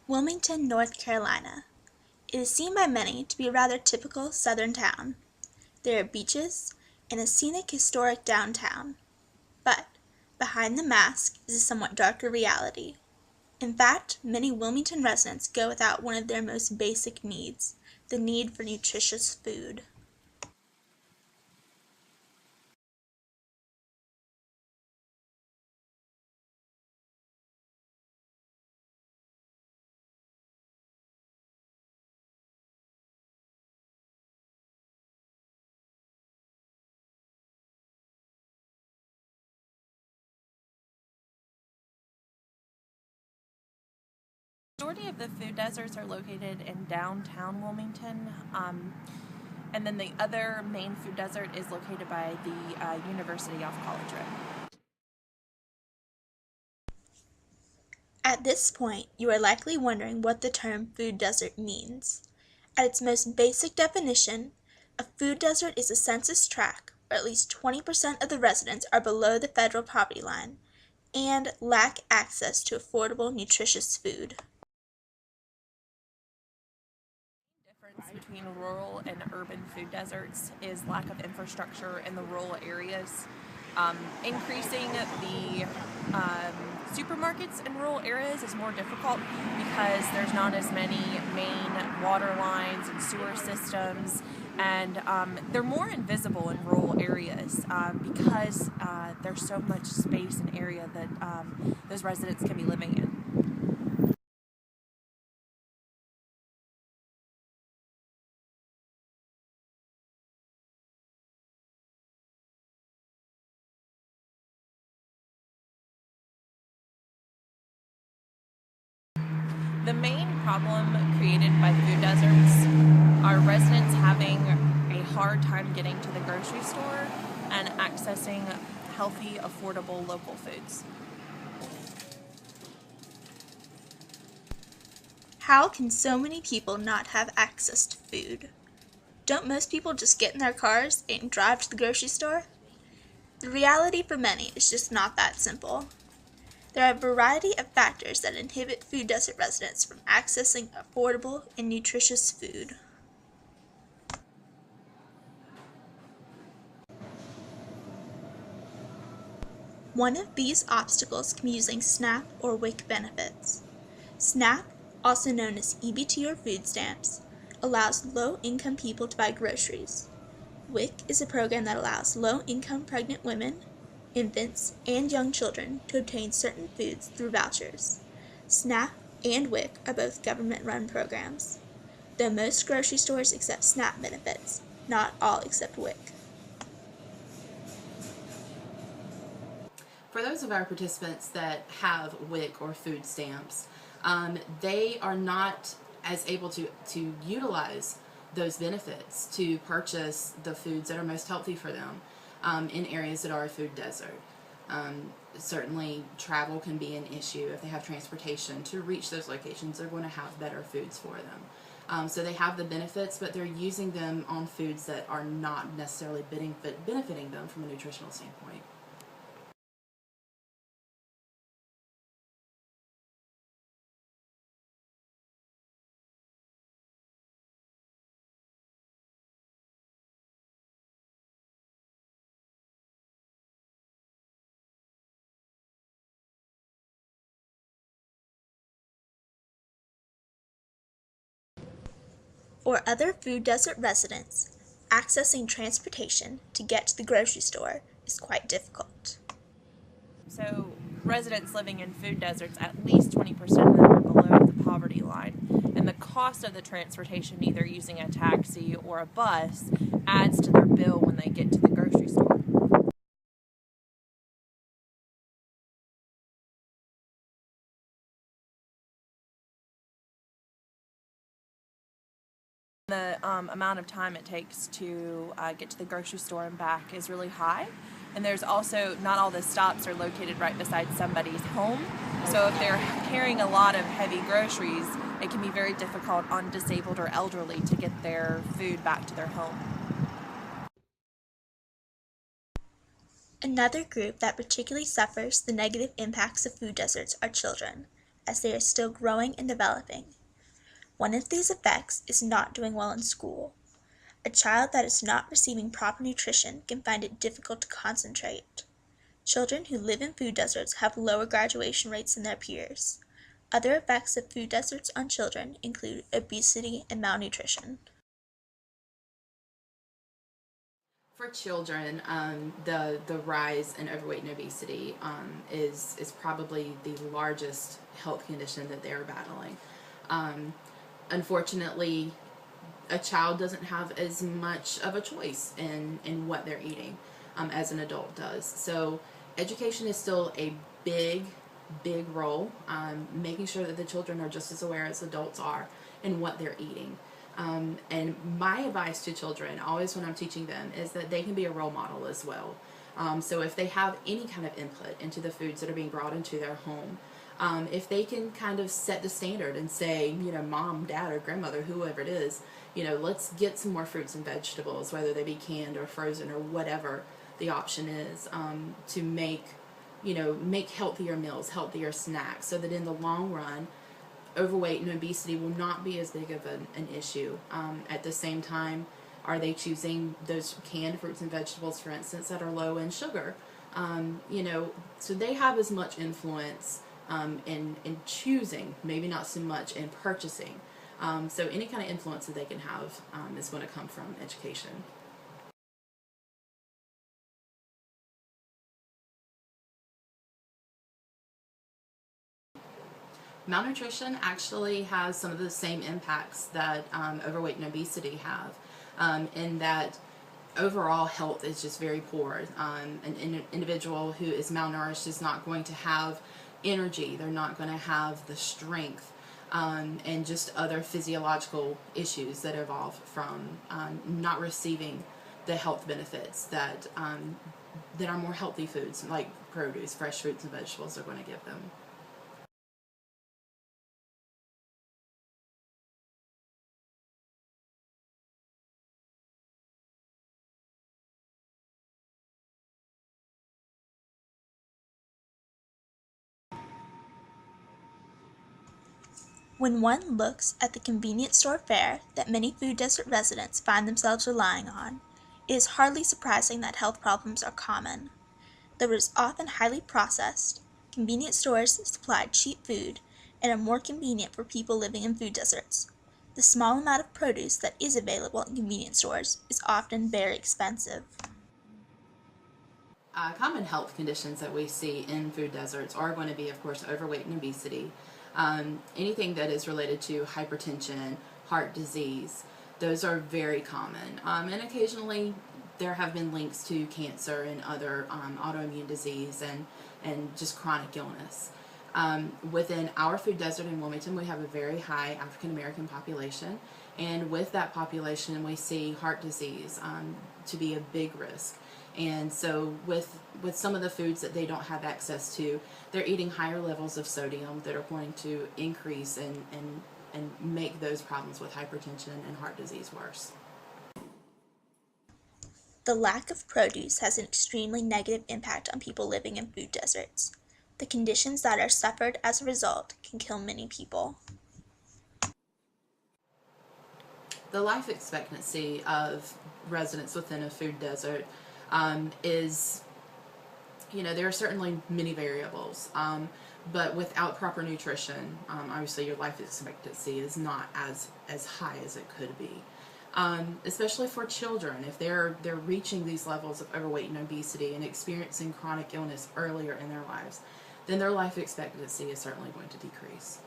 Wilmington, North Carolina. It is seen by many to be a rather typical southern town. There are beaches and a scenic historic downtown. But behind the mask is a somewhat darker reality. In fact, many Wilmington residents go without one of their most basic needs, the need for nutritious food. Majority of the food deserts are located in downtown Wilmington, and then the other main food desert is located by the University off College Road. At this point, you are likely wondering what the term food desert means. At its most basic definition, a food desert is a census tract where at least 20% of the residents are below the federal poverty line and lack access to affordable, nutritious food. Between rural and urban food deserts is lack of infrastructure in the rural areas. Increasing the supermarkets in rural areas is more difficult because there's not as many main water lines and sewer systems, and they're more invisible in rural areas because there's so much space and area that those residents can be living in. The main problem created by food deserts are residents having a hard time getting to the grocery store and accessing healthy, affordable local foods. How can so many people not have access to food? Don't most people just get in their cars and drive to the grocery store? The reality for many is just not that simple. There are a variety of factors that inhibit food desert residents from accessing affordable and nutritious food. One of these obstacles can be using SNAP or WIC benefits. SNAP, also known as EBT or food stamps, allows low-income people to buy groceries. WIC is a program that allows low-income pregnant women, infants, and young children to obtain certain foods through vouchers. SNAP and WIC are both government-run programs, though most grocery stores accept SNAP benefits, not all accept WIC. For those of our participants that have WIC or food stamps, they are not as able to utilize those benefits to purchase the foods that are most healthy for them in areas that are a food desert. Certainly travel can be an issue. If they have transportation to reach those locations, they're going to have better foods for them. So they have the benefits, but they're using them on foods that are not necessarily benefiting them from a nutritional standpoint. For other food desert residents, accessing transportation to get to the grocery store is quite difficult. So residents living in food deserts, at least 20% of them are below the poverty line. And the cost of the transportation, either using a taxi or a bus, adds to their bill when they get to the grocery store. The amount of time it takes to get to the grocery store and back is really high. And there's also, not all the stops are located right beside somebody's home. So if they're carrying a lot of heavy groceries, it can be very difficult on disabled or elderly to get their food back to their home. Another group that particularly suffers the negative impacts of food deserts are children, as they are still growing and developing. One of these effects is not doing well in school. A child that is not receiving proper nutrition can find it difficult to concentrate. Children who live in food deserts have lower graduation rates than their peers. Other effects of food deserts on children include obesity and malnutrition. For children, the rise in overweight and obesity is probably the largest health condition that they're battling. Unfortunately, a child doesn't have as much of a choice in what they're eating as an adult does. So education is still a big role, making sure that the children are just as aware as adults are in what they're eating. And my advice to children, always when I'm teaching them, is that they can be a role model as well. So if they have any kind of input into the foods that are being brought into their home, if they can kind of set the standard and say, mom, dad, or grandmother, whoever it is, let's get some more fruits and vegetables, whether they be canned or frozen or whatever the option is, to make healthier meals, healthier snacks, so that in the long run, overweight and obesity will not be as big of an issue. At the same time, are they choosing those canned fruits and vegetables, for instance, that are low in sugar? So they have as much influence in choosing, maybe not so much in purchasing. So any kind of influence that they can have is going to come from education. Malnutrition actually has some of the same impacts that overweight and obesity have, in that overall health is just very poor. An individual who is malnourished is not going to have energy, they're not going to have the strength, and just other physiological issues that evolve from not receiving the health benefits that are more healthy foods like produce, fresh fruits and vegetables are going to give them. When one looks at the convenience store fare that many food desert residents find themselves relying on, it is hardly surprising that health problems are common. Though it is often highly processed, convenience stores supply cheap food and are more convenient for people living in food deserts. The small amount of produce that is available in convenience stores is often very expensive. Common health conditions that we see in food deserts are going to be, of course, overweight and obesity. Anything that is related to hypertension, heart disease, those are very common. And occasionally there have been links to cancer and other autoimmune disease and just chronic illness. Within our food desert in Wilmington, we have a very high African American population, and with that population we see heart disease to be a big risk. And so with some of the foods that they don't have access to, they're eating higher levels of sodium that are going to increase and make those problems with hypertension and heart disease worse. The lack of produce has an extremely negative impact on people living in food deserts. The conditions that are suffered as a result can kill many people. The life expectancy of residents within a food desert is, there are certainly many variables, but without proper nutrition, obviously your life expectancy is not as high as it could be. Especially for children, if they're reaching these levels of overweight and obesity and experiencing chronic illness earlier in their lives, then their life expectancy is certainly going to decrease.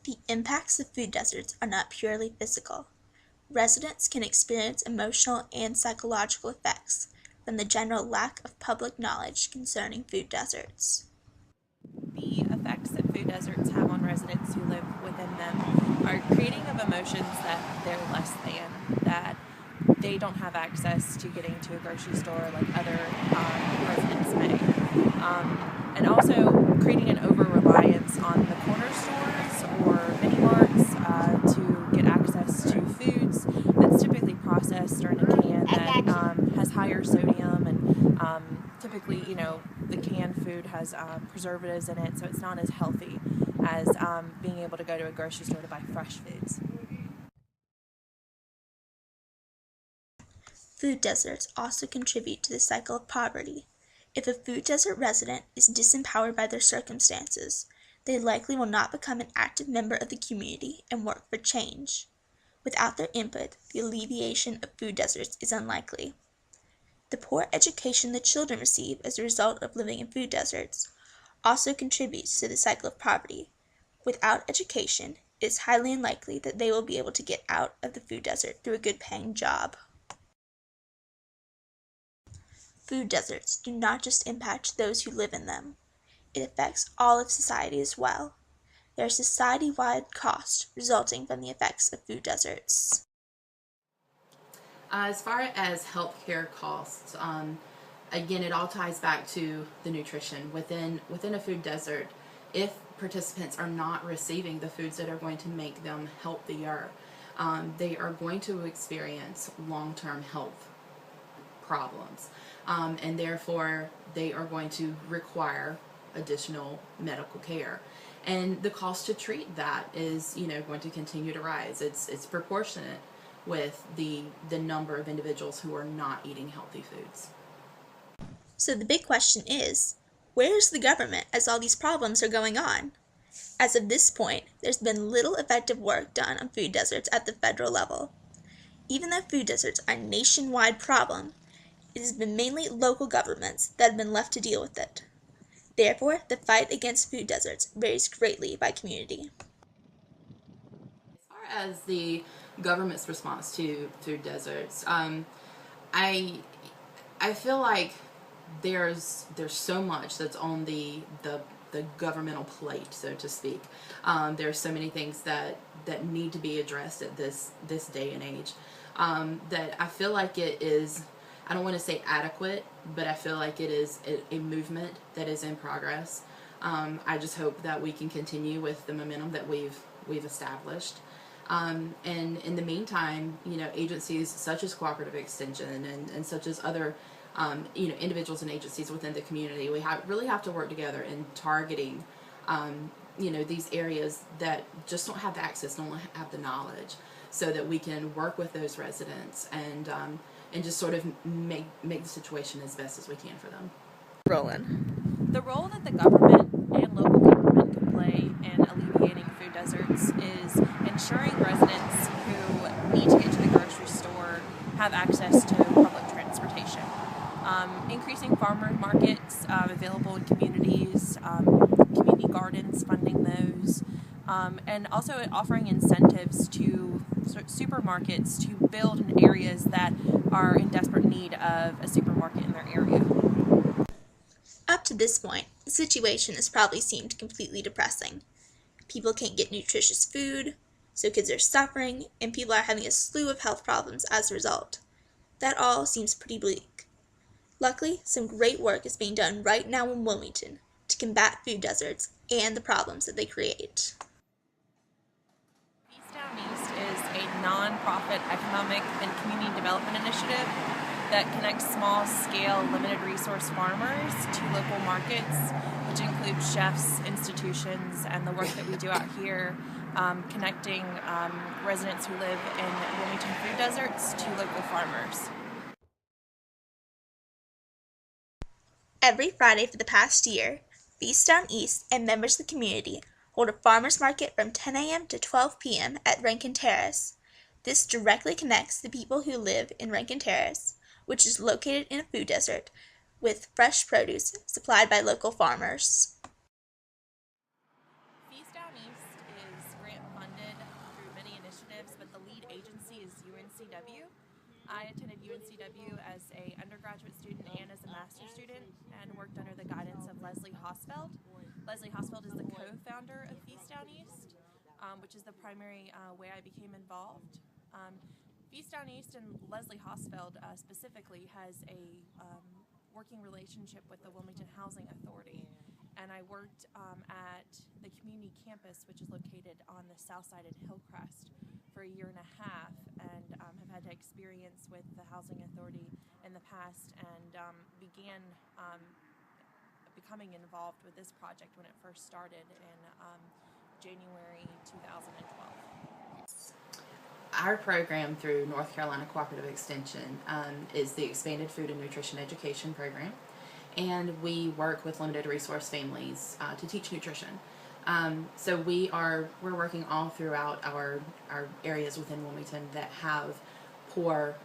The impacts of food deserts are not purely physical. Residents can experience emotional and psychological effects from the general lack of public knowledge concerning food deserts. The effects that food deserts have on residents who live within them are creating of emotions that they're less than, that they don't have access to getting to a grocery store like other residents may. And also creating an over-reliance on the corner stores or mini marts to get access to foods that's typically processed or in a can that has higher sodium and typically, the canned food has preservatives in it, so it's not as healthy as being able to go to a grocery store to buy fresh foods. Food deserts also contribute to the cycle of poverty. If a food desert resident is disempowered by their circumstances, they likely will not become an active member of the community and work for change. Without their input, the alleviation of food deserts is unlikely. The poor education the children receive as a result of living in food deserts also contributes to the cycle of poverty. Without education, it is highly unlikely that they will be able to get out of the food desert through a good-paying job. Food deserts do not just impact those who live in them. It affects all of society as well. There are society-wide costs resulting from the effects of food deserts. As far as healthcare costs, again, it all ties back to the nutrition within a food desert. If participants are not receiving the foods that are going to make them healthier, they are going to experience long-term health problems, and therefore they are going to require additional medical care. And the cost to treat that is, going to continue to rise. It's proportionate with the number of individuals who are not eating healthy foods. So the big question is, where's the government as all these problems are going on? As of this point, there's been little effective work done on food deserts at the federal level. Even though food deserts are a nationwide problem, it has been mainly local governments that have been left to deal with it. Therefore, the fight against food deserts varies greatly by community. As far as the government's response to food deserts, I feel like there's so much that's on the governmental plate, so to speak. There are so many things that need to be addressed at this day and age, that I feel like it is, I don't want to say adequate, but I feel like it is a movement that is in progress. I just hope that we can continue with the momentum that we've established. And in the meantime, agencies such as Cooperative Extension and such as other individuals and agencies within the community, we really have to work together in targeting these areas that just don't have the access, don't have the knowledge, so that we can work with those residents and just sort of make the situation as best as we can for them. Roland. The role that the government and local government can play in alleviating food deserts is ensuring residents who need to get to the grocery store have access to public transportation. Increasing farmer markets available in communities, community gardens, funding those, and also offering incentives to supermarkets to build in areas that are in desperate need of a supermarket in their area. Up to this point, the situation has probably seemed completely depressing. People can't get nutritious food, so kids are suffering, and people are having a slew of health problems as a result. That all seems pretty bleak. Luckily, some great work is being done right now in Wilmington to combat food deserts and the problems that they create. Feast Down East is a nonprofit economic and community development initiative that connects small-scale, limited-resource farmers to local markets, which include chefs, institutions, and the work that we do out here, connecting residents who live in Wilmington food deserts to local farmers. Every Friday for the past year, Feast Down East and members of the community hold a farmers market from 10 a.m. to 12 p.m. at Rankin Terrace. This directly connects the people who live in Rankin Terrace, which is located in a food desert, with fresh produce supplied by local farmers. Feast Down East is grant-funded through many initiatives, but the lead agency is UNCW. I attended UNCW as an undergraduate student and as a master's student, and worked under the guidance of Leslie Hosfeld. Leslie Hosfeld is the co-founder of Feast Down East, which is the primary way I became involved. Feast Down East and Leslie Hosfeld specifically has a working relationship with the Wilmington Housing Authority, and I worked at the community campus, which is located on the south side at Hillcrest, for a year and a half, and have had experience with the Housing Authority in the past, and began becoming involved with this project when it first started in January 2012. Our program through North Carolina Cooperative Extension is the Expanded Food and Nutrition Education Program, and we work with limited resource families to teach nutrition. So we're working all throughout our areas within Wilmington that have poor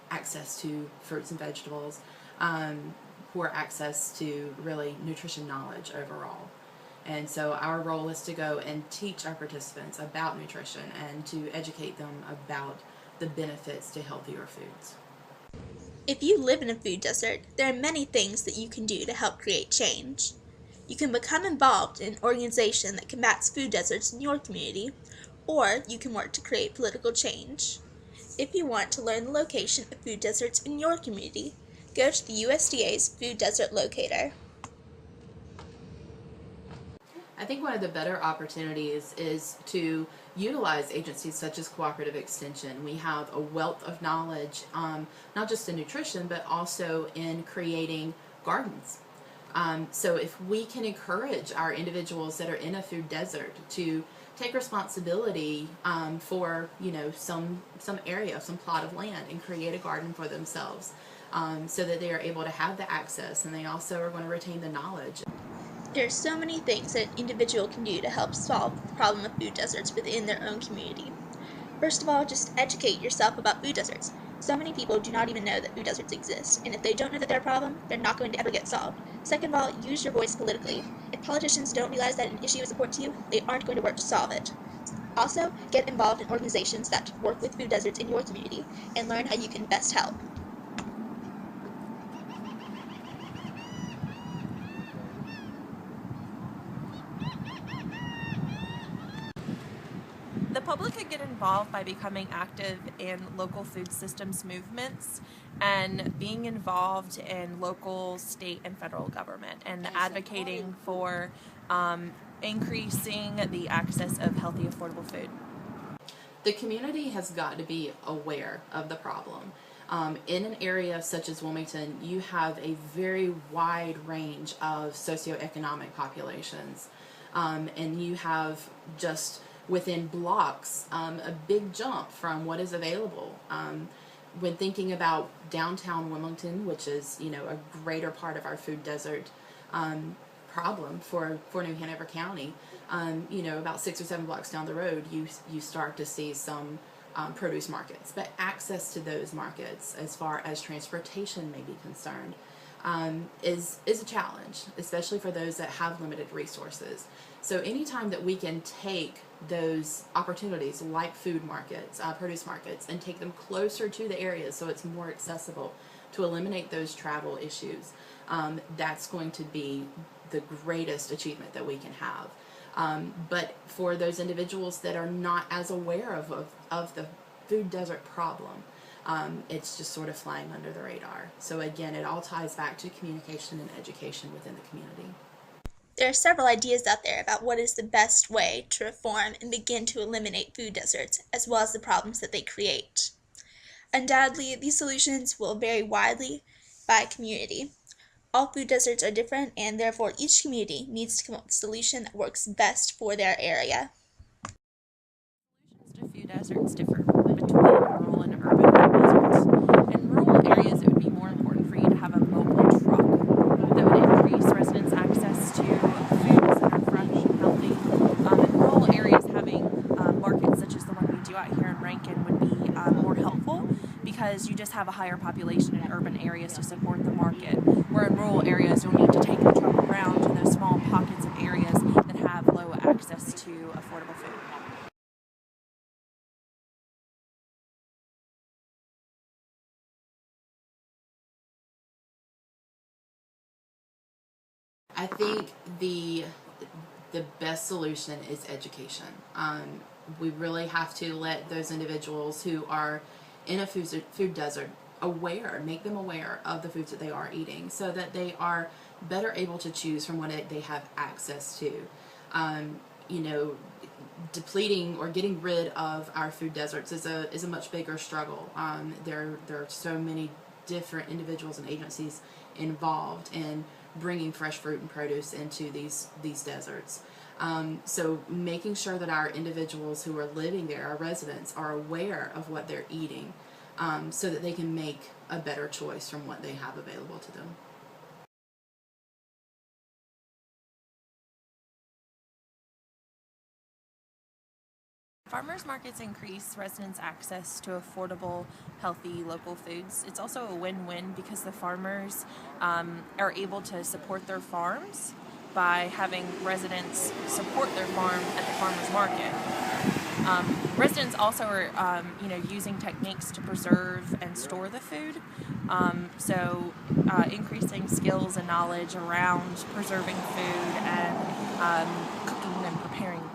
access to fruits and vegetables, poor access to really nutrition knowledge overall. And so our role is to go and teach our participants about nutrition and to educate them about the benefits to healthier foods. If you live in a food desert, there are many things that you can do to help create change. You can become involved in an organization that combats food deserts in your community, or you can work to create political change. If you want to learn the location of food deserts in your community, go to the USDA's Food Desert Locator. I think one of the better opportunities is to utilize agencies such as Cooperative Extension. We have a wealth of knowledge, not just in nutrition, but also in creating gardens. So if we can encourage our individuals that are in a food desert to take responsibility for some area, some plot of land, and create a garden for themselves, so that they are able to have the access, and they also are going to retain the knowledge. There are so many things that an individual can do to help solve the problem of food deserts within their own community. First of all, just educate yourself about food deserts. So many people do not even know that food deserts exist, and if they don't know that they're a problem, they're not going to ever get solved. Second of all, use your voice politically. If politicians don't realize that an issue is important to you, they aren't going to work to solve it. Also, get involved in organizations that work with food deserts in your community, and learn how you can best help. The public could get involved by becoming active in local food systems movements and being involved in local, state, and federal government and advocating for increasing the access of healthy, affordable food. The community has got to be aware of the problem. In an area such as Wilmington, you have a very wide range of socioeconomic populations, and you have just within blocks a big jump from what is available. When thinking about downtown Wilmington, which is a greater part of our food desert problem for New Hanover County, about 6 or 7 blocks down the road, you start to see some produce markets, but access to those markets, as far as transportation may be concerned, is a challenge, especially for those that have limited resources. So anytime that we can take those opportunities like food markets, produce markets, and take them closer to the areas so it's more accessible to eliminate those travel issues, that's going to be the greatest achievement that we can have. But for those individuals that are not as aware of the food desert problem, it's just sort of flying under the radar. So again, it all ties back to communication and education within the community. There are several ideas out there about what is the best way to reform and begin to eliminate food deserts, as well as the problems that they create. Undoubtedly, these solutions will vary widely by community. All food deserts are different, and therefore each community needs to come up with a solution that works best for their area. Solutions to food deserts differ between rural and urban food deserts. In rural areas, it would be more important for you to have a mobile truck that would increase residents' access to foods that are fresh and healthy. In rural areas, having markets such as the one we do out here in Rankin would be more helpful, because you just have a higher population in urban areas to support the market, where in rural areas you'll need to take the truck around to those small pockets of areas that have low access to affordable food. I think the best solution is education. We really have to let those individuals who are in a food desert make them aware of the foods that they are eating, so that they are better able to choose from what they have access to. Depleting or getting rid of our food deserts is a much bigger struggle. There are so many different individuals and agencies involved in bringing fresh fruit and produce into these deserts. So making sure that our individuals who are living there, our residents, are aware of what they're eating, so that they can make a better choice from what they have available to them. Farmers markets increase residents' access to affordable, healthy local foods. It's also a win-win because the farmers are able to support their farms by having residents support their farm at the farmers market. Residents also are, using techniques to preserve and store the food. So increasing skills and knowledge around preserving food and cooking and preparing food.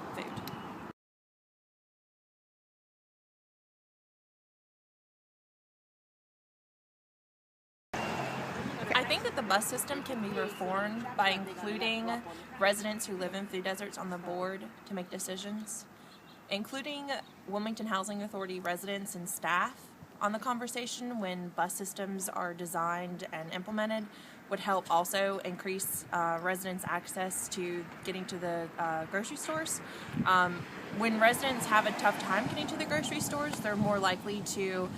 I think that the bus system can be reformed by including residents who live in food deserts on the board to make decisions, including Wilmington Housing Authority residents and staff on the conversation when bus systems are designed and implemented would help also increase residents' access to getting to the grocery stores. When residents have a tough time getting to the grocery stores, they're more likely to,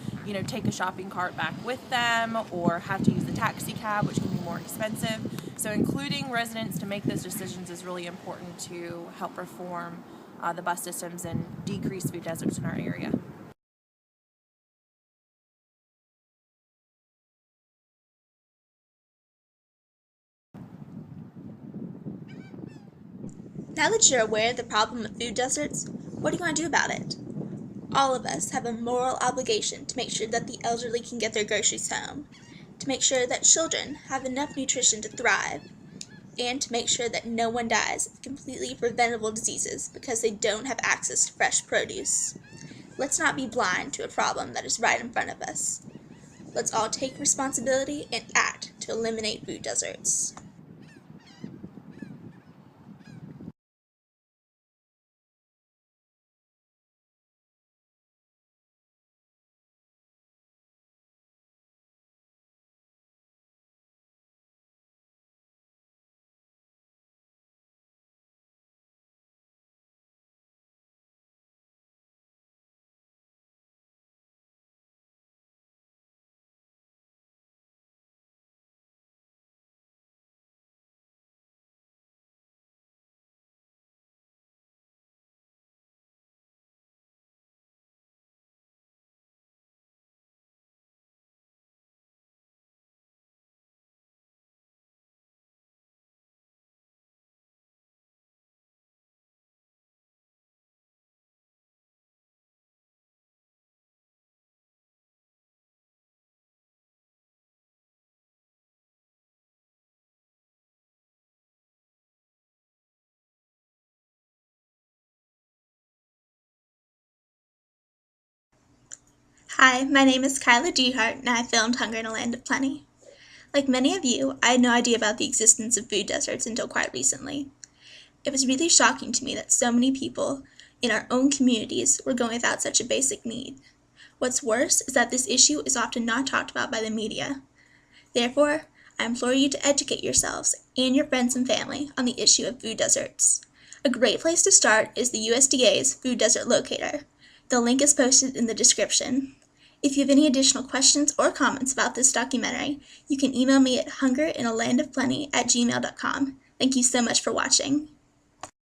take a shopping cart back with them or have to use the taxi cab, which can be more expensive. So including residents to make those decisions is really important to help reform the bus systems and decrease food deserts in our area. Now that you're aware of the problem of food deserts, what are you going to do about it? All of us have a moral obligation to make sure that the elderly can get their groceries home, to make sure that children have enough nutrition to thrive, and to make sure that no one dies of completely preventable diseases because they don't have access to fresh produce. Let's not be blind to a problem that is right in front of us. Let's all take responsibility and act to eliminate food deserts. Hi, my name is Kyla Dehart, and I filmed Hunger in a Land of Plenty. Like many of you, I had no idea about the existence of food deserts until quite recently. It was really shocking to me that so many people in our own communities were going without such a basic need. What's worse is that this issue is often not talked about by the media. Therefore, I implore you to educate yourselves and your friends and family on the issue of food deserts. A great place to start is the USDA's Food Desert Locator. The link is posted in the description. If you have any additional questions or comments about this documentary, you can email me at hungerinAlandofplenty@gmail.com. Thank you so much for watching.